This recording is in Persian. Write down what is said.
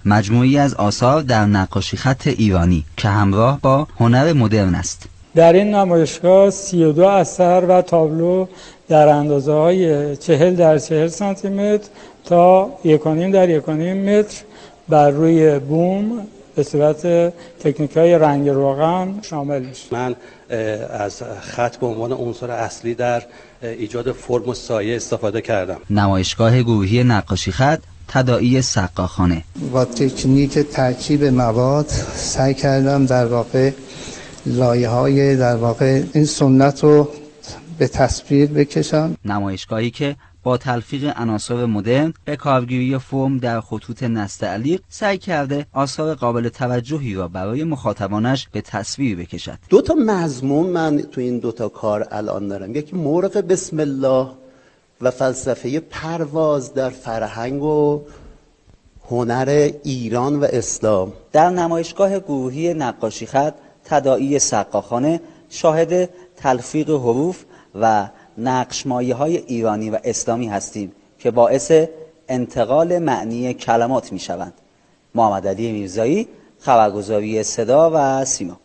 مجموعی از آثار در نقاشی خط ایرانی که همراه با هنر مدرن است. در این نمایشگاه 32 اثر و تابلو در اندازه‌های 40 در 40 سانتی متر تا 1.5 در 1.5 متر بر روی بوم به صورت تکنیک‌های رنگ روغن شامل میشه. من از خط به عنوان عنصر اصلی در ایجاد فرم و سایه استفاده کردم. نمایشگاه گروهی نقاشی خط تداعی سقاخانه. با تکنیک ترکیب مواد سعی کردم در واقع لایه‌های در واقع این سنت رو به تصویر بکشم. نمایشگاهی که با تلفیق عناصر مدرن به کارگیری فرم در خطوط نستعلیق سعی کرده آثار قابل توجهی را برای مخاطبانش به تصویر بکشد. 2 تا مضمون من تو این 2 تا کار الان دارم. یکی مرغ بسم الله و فلسفه پرواز در فرهنگ و هنر ایران و اسلام. در نمایشگاه گروهی نقاشی خط تداعی سقاخانه شاهد تلفیق حروف و نقش‌مایه‌های ایرانی و اسلامی هستیم که باعث انتقال معنی کلمات می‌شوند. محمد علی میرزایی، خبرگزاری صدا و سیما.